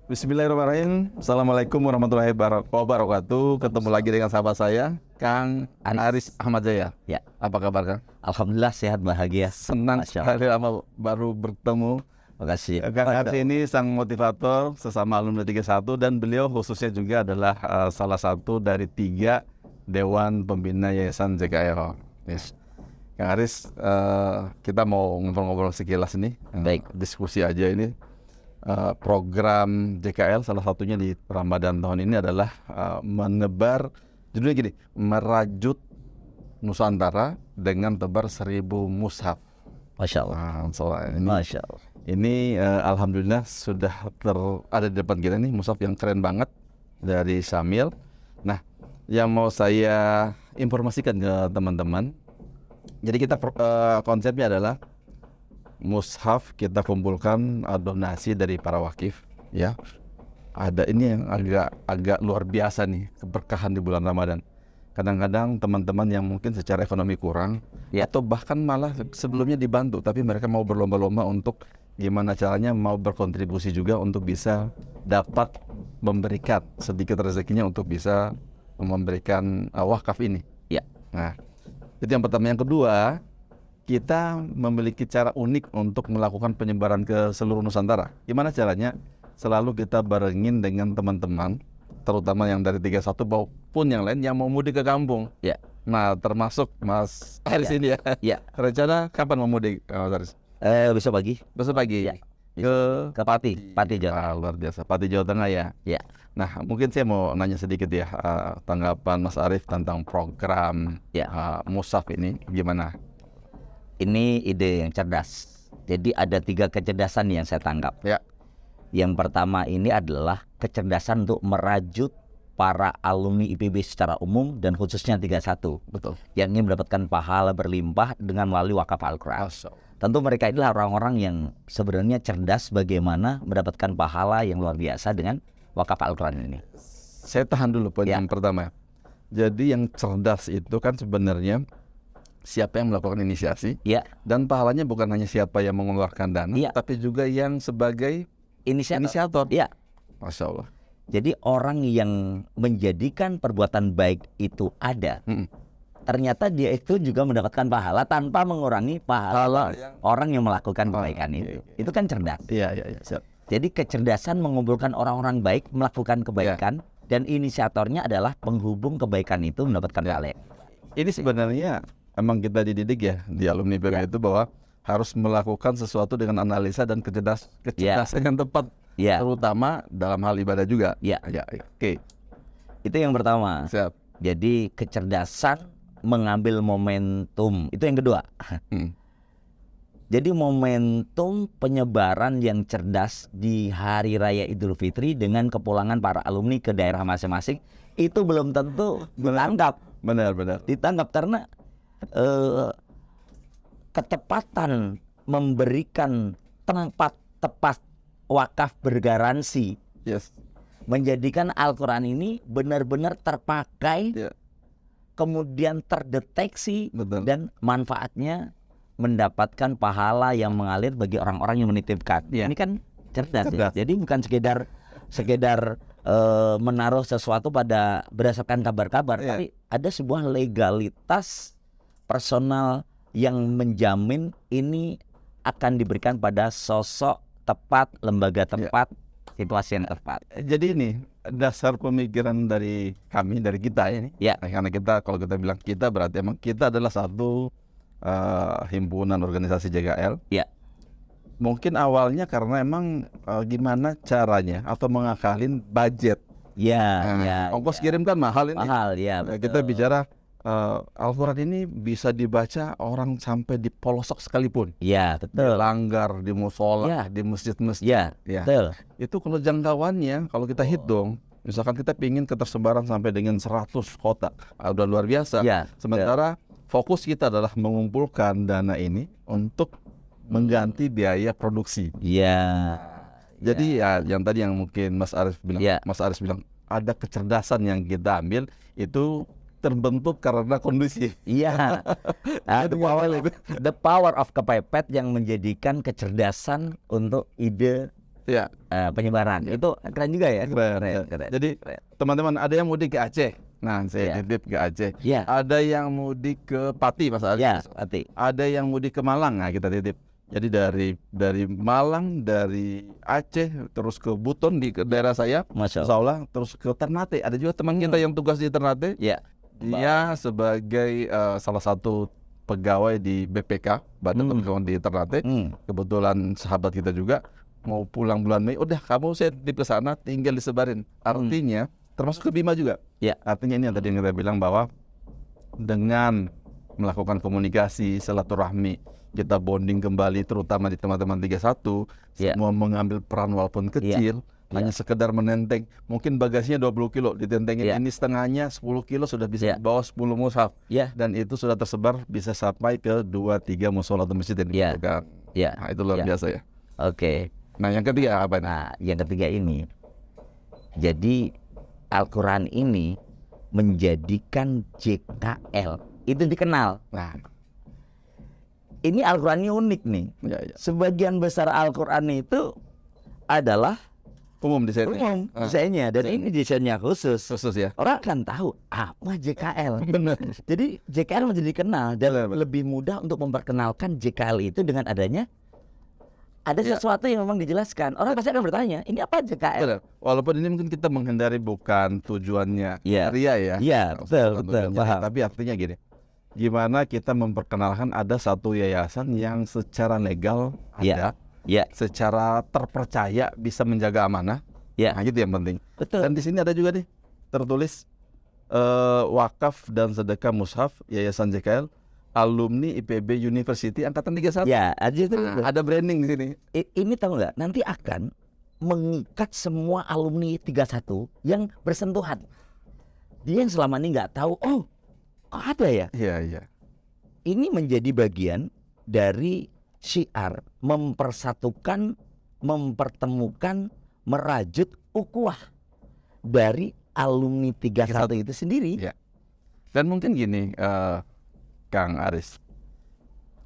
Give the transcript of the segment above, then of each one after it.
Bismillahirrahmanirrahim. Assalamualaikum warahmatullahi wabarakatuh. Ketemu lagi dengan sahabat saya, Kang Aris Ahmad Jaya. Ya. Apa kabar, Kang? Alhamdulillah sehat bahagia. Senang sekali lama baru bertemu. Makasih. Kang Aris ini sang motivator sesama alumni 31 dan beliau khususnya juga adalah salah satu dari 3 Dewan Pembina Yayasan JKL. Yes. Kang Aris, kita mau ngobrol-ngobrol sekilas nih. Baik. Diskusi aja ini. Program JKL salah satunya di Ramadan tahun ini adalah menebar, judulnya gini, merajut Nusantara dengan tebar 1000 mushaf. Masya Allah. Masya Allah. Ini alhamdulillah sudah ada di depan kita nih mushaf yang keren banget dari Syamil. Nah, yang mau saya informasikan ke teman-teman, jadi kita konsepnya adalah mushaf kita kumpulkan donasi dari para wakif, ya. Ada ini yang agak luar biasa nih, keberkahan di bulan Ramadan. Kadang-kadang teman-teman yang mungkin secara ekonomi kurang, Ya. atau bahkan malah sebelumnya dibantu, tapi mereka mau berlomba-lomba untuk gimana caranya mau berkontribusi juga untuk bisa dapat memberikan sedikit rezekinya untuk bisa memberikan wakaf ini. Ya. Nah, itu yang pertama. Yang kedua, kita memiliki cara unik untuk melakukan penyebaran ke seluruh Nusantara. Gimana caranya? Selalu kita barengin dengan teman-teman, terutama yang dari 31 maupun yang lain yang mau mudik ke kampung. Ya. Nah, termasuk Mas Aris ini ya. Ya. Rencana kapan mau mudik, Mas Aris? Besok pagi Besok pagi. Ya. Ke Pati Jawa. luar biasa. Pati Jawa Tengah ya. Ya. Nah, mungkin saya mau nanya sedikit ya, tanggapan Mas Arif tentang program Ya. mushaf ini gimana? Ini ide yang cerdas. Jadi ada 3 kecerdasan yang saya tangkap. Ya. Yang pertama ini adalah kecerdasan untuk merajut para alumni IPB secara umum dan khususnya 31 Betul. yang ingin mendapatkan pahala berlimpah dengan melalui wakaf Al-Quran. Tentu mereka adalah orang-orang yang sebenarnya cerdas bagaimana mendapatkan pahala yang luar biasa dengan wakaf Al-Quran ini. Saya tahan dulu poin Ya. yang pertama. Jadi yang cerdas itu kan sebenarnya siapa yang melakukan inisiasi, Ya, dan pahalanya bukan hanya siapa yang mengeluarkan dana, Ya. tapi juga yang sebagai inisiator. Ya. Masya Allah. Jadi orang yang menjadikan perbuatan baik itu ada, ternyata dia itu juga mendapatkan pahala tanpa mengurangi pahala orang yang melakukan kebaikan itu. Itu kan cerdas. Iya, siap. Jadi kecerdasan mengumpulkan orang-orang baik melakukan kebaikan dan inisiatornya adalah penghubung kebaikan itu mendapatkan pahala. Ini sebenarnya emang kita dididik ya di alumni PK itu bahwa harus melakukan sesuatu dengan analisa dan kecerdasan yang tepat, terutama dalam hal ibadah juga. Ya. Oke. Itu yang pertama. Siap. Jadi kecerdasan mengambil momentum. Itu yang kedua. Jadi momentum penyebaran yang cerdas di Hari Raya Idul Fitri dengan kepulangan para alumni ke daerah masing-masing itu belum tentu ditangkap. Benar. Ditangkap karena ketepatan memberikan tempat tepat wakaf bergaransi, Yes. menjadikan Al-Quran ini benar-benar terpakai, Ya. kemudian terdeteksi, Betul. dan manfaatnya mendapatkan pahala yang mengalir bagi orang-orang yang menitipkan. Ya. Ini kan cerdas. Cerdas. Ya? Jadi bukan sekedar menaruh sesuatu pada berdasarkan kabar-kabar, Ya. tapi ada sebuah legalitas personal yang menjamin ini akan diberikan pada sosok tepat, lembaga tepat, situasi yang tepat. Jadi ini dasar pemikiran dari kami, dari kita ini. Ya. Karena kita, kalau kita bilang kita, berarti emang kita adalah satu himpunan organisasi JKL. Ya. Mungkin awalnya karena emang gimana caranya atau mengakalin budget. Ongkos kirim kan mahal ini. Mahal, ya. Kita bicara Al-Quran ini bisa dibaca orang sampai di pelosok sekalipun. Ya, betul. Langgar di musola, di masjid-masjid. Ya, betul. Itu kalau jangkauannya, kalau kita hitung, misalkan kita pingin ketersebaran sampai dengan 100 kota, udah luar biasa. Ya, Sementara fokus kita adalah mengumpulkan dana ini untuk mengganti biaya produksi. Ya. Jadi ya yang tadi yang mungkin Mas Aris bilang, Mas Aris bilang ada kecerdasan yang kita ambil itu terbentuk karena kondisi. Iya. The power of kepepet yang menjadikan kecerdasan untuk ide Ya, penyebaran. Itu keren juga ya. keren. Jadi teman-teman ada yang mudik ke Aceh. Nah, saya titip ke Aceh. Ya. Ada yang mudik ke Pati, Mas Ali. Ya, Pati. Ada yang mudik ke Malang. Nah, kita titip. Jadi dari Malang, dari Aceh, terus ke Buton di daerah saya, Masya Insya Allah, terus ke Ternate. Ada juga teman kita yang tugas di Ternate. Ya. Dia sebagai salah satu pegawai di BPK, Badan Penanggulangan di Ternate. Kebetulan sahabat kita juga mau pulang bulan Mei. Udah, kamu saya titip ke sana, tinggal disebarin. Artinya termasuk ke Bima juga. Ya. Artinya ini yang tadi yang kita bilang bahwa dengan melakukan komunikasi, silaturahmi, kita bonding kembali terutama di teman-teman 31, semua mengambil peran walaupun kecil, hanya sekedar menenteng. Mungkin bagasinya 20 kilo, ditentengin ini setengahnya 10 kilo sudah bisa bawa 10 mushaf. Dan itu sudah tersebar bisa sampai ke 2-3 musola atau masjid yang dibutuhkan. Nah, itu luar biasa ya. Oke. Nah, yang ketiga apa? Nah, yang ketiga ini, jadi Al-Quran ini menjadikan JKL itu dikenal. Nah, ini Al-Quran ini unik nih. Sebagian besar Al-Quran itu adalah umum desainnya, dan ini desainnya khusus ya. Orang akan tahu apa JKL. Benar. Jadi JKL menjadi dikenal dan lebih mudah untuk memperkenalkan JKL itu dengan adanya ada sesuatu yang memang dijelaskan. Orang pasti akan bertanya, ini apa JKL? Benar. Walaupun ini mungkin kita menghindari bukan tujuannya ria ya. Iya, betul, paham. Tapi artinya gini, gimana kita memperkenalkan ada satu yayasan yang secara legal ada, secara terpercaya bisa menjaga amanah. Nah, gitu yang penting. Betul. Dan di sini ada juga nih tertulis wakaf dan sedekah mushaf Yayasan JKL alumni IPB University angkatan 31. Ya, ada branding di sini. Ini tahu nggak? Nanti akan mengikat semua alumni 31 yang bersentuhan. Dia yang selama ini nggak tahu, oh, kok ada ya? Iya. Ini menjadi bagian dari syiar mempersatukan, mempertemukan, merajut ukhuwah dari alumni 31 itu sendiri. Ya. Dan mungkin gini, Kang Aris,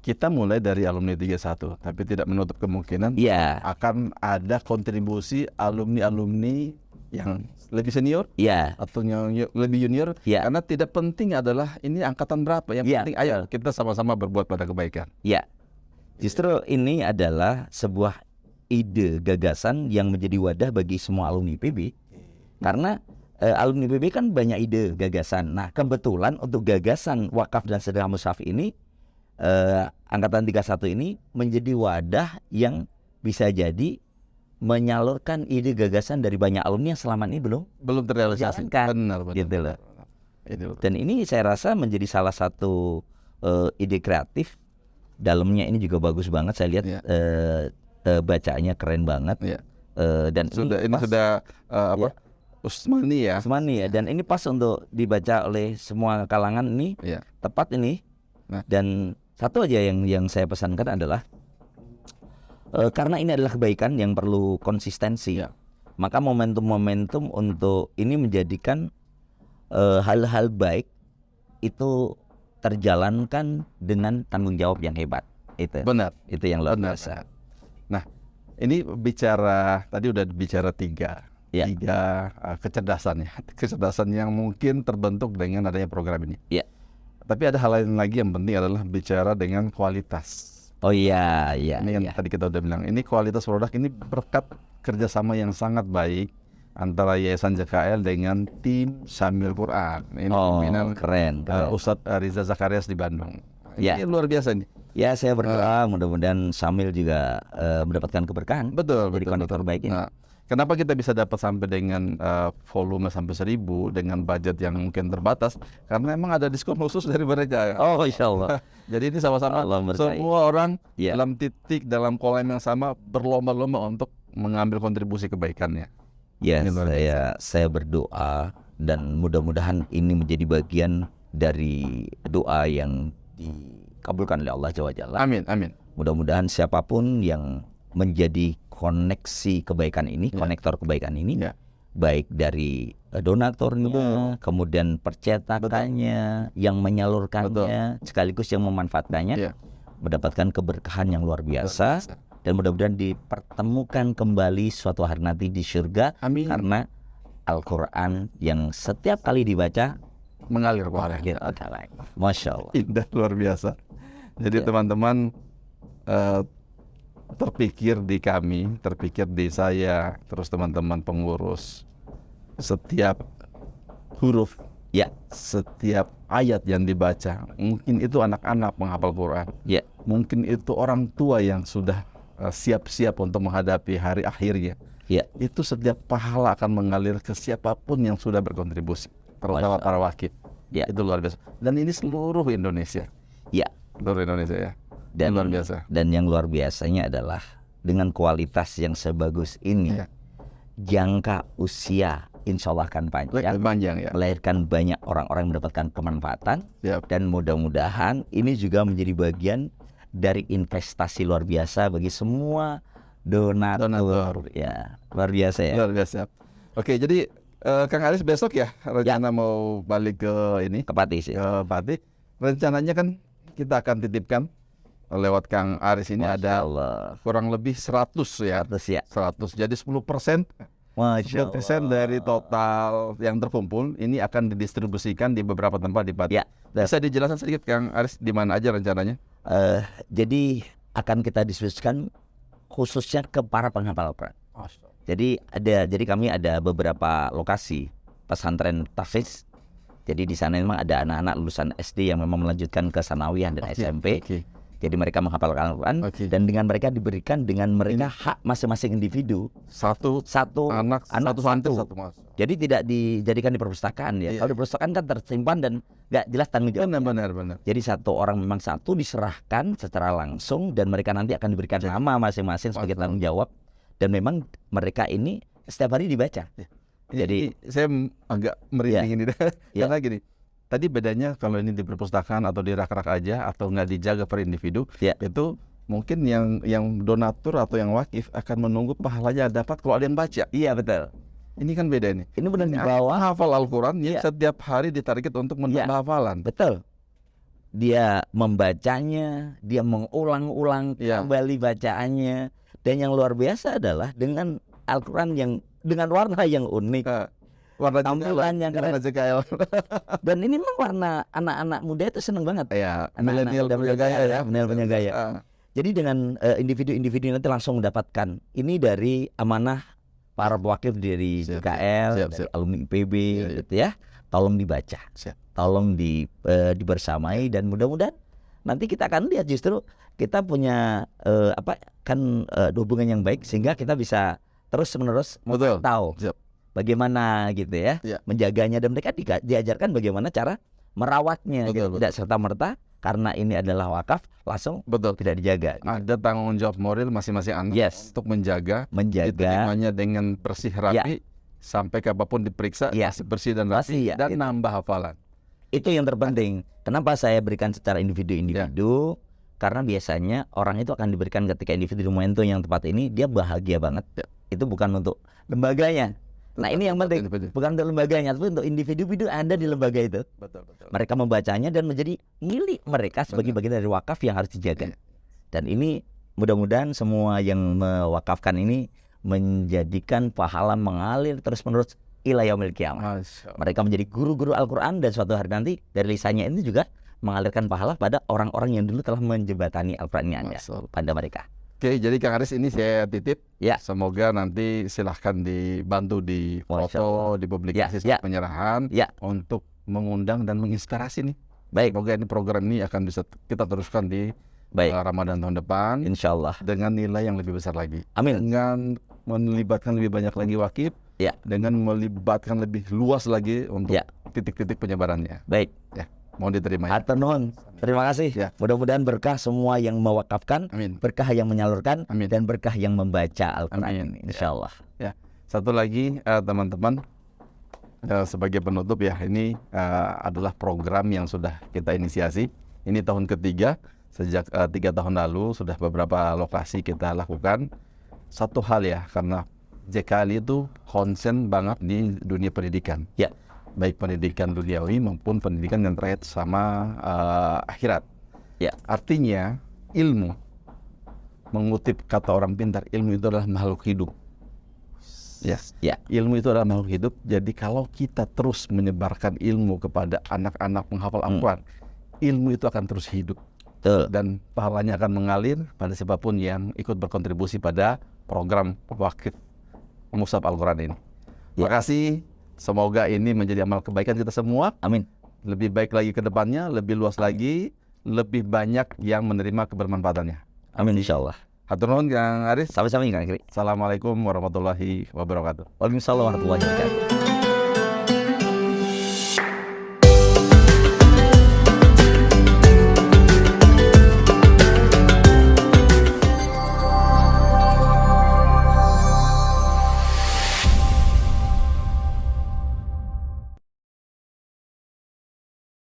kita mulai dari alumni 31, tapi tidak menutup kemungkinan akan ada kontribusi alumni-alumni yang lebih senior atau yang lebih junior, karena tidak penting adalah ini angkatan berapa, yang penting ayo kita sama-sama berbuat pada kebaikan. Justru ini adalah sebuah ide gagasan yang menjadi wadah bagi semua alumni IPB, karena alumni IPB kan banyak ide gagasan. Nah, kebetulan untuk gagasan wakaf dan sedekah mushaf ini angkatan 31 ini menjadi wadah yang bisa jadi menyalurkan ide gagasan dari banyak alumni yang selama ini belum terrealisasi. Benar. Gitu loh. Dan ini saya rasa menjadi salah satu ide kreatif. Dalamnya ini juga bagus banget, saya lihat bacaannya keren banget. Dan ini sudah Usmani ya. Dan ini pas untuk dibaca oleh semua kalangan ini. Tepat ini. Dan satu aja yang saya pesankan adalah karena ini adalah kebaikan yang perlu konsistensi. Maka momentum-momentum untuk ini menjadikan hal-hal baik itu terjalankan dengan tanggung jawab yang hebat. Itu. Benar. Itu yang luar biasa. Nah, ini tadi udah bicara tiga kecerdasan yang mungkin terbentuk dengan adanya program ini. Tapi ada hal lain lagi yang penting adalah bicara dengan kualitas. Ini yang tadi kita udah bilang. Ini kualitas produk ini berkat kerjasama yang sangat baik antara Yayasan JKL dengan tim Samil Quran. Ini pimpinan keren. Ustadz Riza Zakarias di Bandung. Ini luar biasa nih. Saya berdoa mudah-mudahan Samil juga mendapatkan keberkahan. Betul. Jadi konektor baik ini. Kenapa kita bisa dapat sampai dengan volume sampai 1000 dengan budget yang mungkin terbatas? Karena memang ada diskon khusus dari mereka. Insya Allah. Jadi ini sama-sama semua orang dalam titik, dalam kolam yang sama berlomba-lomba untuk mengambil kontribusi kebaikannya. Saya berdoa dan mudah-mudahan ini menjadi bagian dari doa yang dikabulkan oleh Allah Jalla. Amin. Mudah-mudahan siapapun yang menjadi koneksi kebaikan ini, konektor kebaikan ini, baik dari donaturnya, kemudian percetakannya, yang menyalurkannya, sekaligus yang memanfaatkannya, mendapatkan keberkahan yang luar biasa. dan mudah-mudahan dipertemukan kembali suatu hari nanti di surga. Amin. Karena Al-Quran yang setiap kali dibaca Mengalir pahala. Masya Allah. Indah, luar biasa. Jadi teman-teman, terpikir di kami, terpikir di saya, terus teman-teman pengurus, setiap huruf, Ya, setiap ayat yang dibaca, mungkin itu anak-anak menghafal Quran, ya, mungkin itu orang tua yang sudah siap-siap untuk menghadapi hari akhirnya, ya. itu setiap pahala akan mengalir ke siapapun yang sudah berkontribusi, terutama para wakil. Ya. Itu luar biasa. Dan ini seluruh Indonesia, Ya. seluruh Indonesia ya. Dan Luar biasa. Dan yang luar biasanya adalah dengan kualitas yang sebagus ini, Ya. jangka usia insya Allah akan panjang, Panjang ya. melahirkan banyak orang-orang yang mendapatkan kemanfaatan, Siap. dan mudah-mudahan ini juga menjadi bagian dari investasi luar biasa bagi semua donatur. Ya, luar biasa ya. Luar biasa. Oke, jadi Kang Aris besok ya rencana mau balik ke ini, Ke Pati sih. ke Pati. Rencananya kan kita akan titipkan lewat Kang Aris ini Masya ada Allah. kurang lebih 100 ya. Terus ya. 100. Jadi 10% Masya 10% dari total yang terkumpul ini akan didistribusikan di beberapa tempat di Pati. Ya. Bisa dijelaskan sedikit Kang Aris di mana aja rencananya? Jadi akan kita diskusikan khususnya ke para penghafal Al-Quran. Jadi kami ada beberapa lokasi pesantren tahfiz. Jadi di sana memang ada anak-anak lulusan SD yang memang melanjutkan ke sanawiyah dan SMP. Oke. Jadi mereka menghafalkan Al-Quran, dan dengan mereka diberikan dengan mereka hak masing-masing individu. Satu anak satu santri satu mas. Jadi tidak dijadikan di perpustakaan ya. Iya. Kalau di perpustakaan kan tersimpan dan nggak jelas tanggung jawab. Benar. Jadi satu orang memang satu diserahkan secara langsung, dan mereka nanti akan diberikan nama masing-masing sebagai tanggung jawab. Dan memang mereka ini setiap hari dibaca. Jadi saya agak merinding ini karena gini. Tadi bedanya kalau ini di perpustakaan atau di rak-rak aja atau nggak dijaga per individu, itu mungkin yang donatur atau yang wakif akan menunggu pahalanya dapat kalau ada yang baca. Iya, betul. Ini kan beda ini. Ini benar di bawah. Hafal Al-Quran setiap hari ditarget untuk menambah hafalan. Betul. Dia membacanya, dia mengulang-ulang kembali bacaannya. Dan yang luar biasa adalah dengan Al-Quran yang dengan warna yang unik, warna tampilan yang keren. Dan ini memang warna anak-anak muda itu seneng banget. Ya, milenial punya gaya ya. Milenial punya gaya. Jadi dengan individu-individu nanti langsung mendapatkan ini dari amanah para wakif dari UKL, dari alumni IPB, gitu ya. Tolong dibaca, tolong dibersamai, dan mudah-mudahan nanti kita akan lihat justru kita punya hubungan yang baik sehingga kita bisa terus-menerus tahu bagaimana gitu ya, menjaganya, dan mereka diajarkan bagaimana cara merawatnya. Gitu. Tidak serta-merta karena ini adalah wakaf langsung tidak dijaga. Gitu. Ada tanggung jawab moral masing-masing anak untuk menjaga diterimanya dengan bersih rapi sampai kapanpun diperiksa masih bersih dan rapi dan nambah hafalan. Itu yang terpenting. Kenapa saya berikan secara individu-individu? Karena biasanya orang itu akan diberikan ketika individu momentum yang tepat ini dia bahagia banget. Itu bukan untuk lembaganya. Nah ini yang penting, bukan untuk lembaganya, tapi untuk individu-individu ada di lembaga itu. Mereka membacanya dan menjadi milik mereka sebagai bagian dari wakaf yang harus dijaga. Dan ini mudah-mudahan semua yang mewakafkan ini menjadikan pahala mengalir terus-menerus ila yaumil qiyamah. Mereka menjadi guru-guru Al-Quran, dan suatu hari nanti dari lisannya ini juga mengalirkan pahala pada orang-orang yang dulu telah menjembatani Al-Quran ini pada mereka. Oke, jadi Kang Aris ini saya titip. Ya. Semoga nanti silahkan dibantu di foto, dipublikasi saat penyerahan untuk mengundang dan menginspirasi nih. Baik. Semoga ini program ini akan bisa kita teruskan di Ramadan tahun depan. Insya Allah. Dengan nilai yang lebih besar lagi. Amin. Dengan melibatkan lebih banyak lagi wakif. Dengan melibatkan lebih luas lagi untuk titik-titik penyebarannya. Baik. Mohon diterima. Hatur nuhun. Terima kasih. Mudah-mudahan berkah semua yang mewakafkan, berkah yang menyalurkan, dan berkah yang membaca Al-Quran. Insya Allah. Satu lagi teman-teman, sebagai penutup ya, ini adalah program yang sudah kita inisiasi. Ini tahun ketiga. Sejak 3 tahun lalu sudah beberapa lokasi kita lakukan. Satu hal ya, karena JKL itu konsen banget di dunia pendidikan. Baik pendidikan duniawi maupun pendidikan yang terkait sama akhirat. Artinya ilmu mengutip kata orang pintar, ilmu itu adalah makhluk hidup. Yes. Ya. Ilmu itu adalah makhluk hidup. Jadi kalau kita terus menyebarkan ilmu kepada anak-anak menghafal Al-Quran, ilmu itu akan terus hidup. Betul. Dan pahalanya akan mengalir pada siapapun yang ikut berkontribusi pada program Wakif Mushaf Al-Quran ini. Ya. Terima kasih. Semoga ini menjadi amal kebaikan kita semua. Amin. Lebih baik lagi ke depannya, lebih luas lagi, lebih banyak yang menerima kebermanfaatannya. Amin insyaallah. Hatur nuhun Kang Aris. Sampai-sampai Kang Kri. Assalamualaikum warahmatullahi wabarakatuh. Waalaikumsalam warahmatullahi wabarakatuh.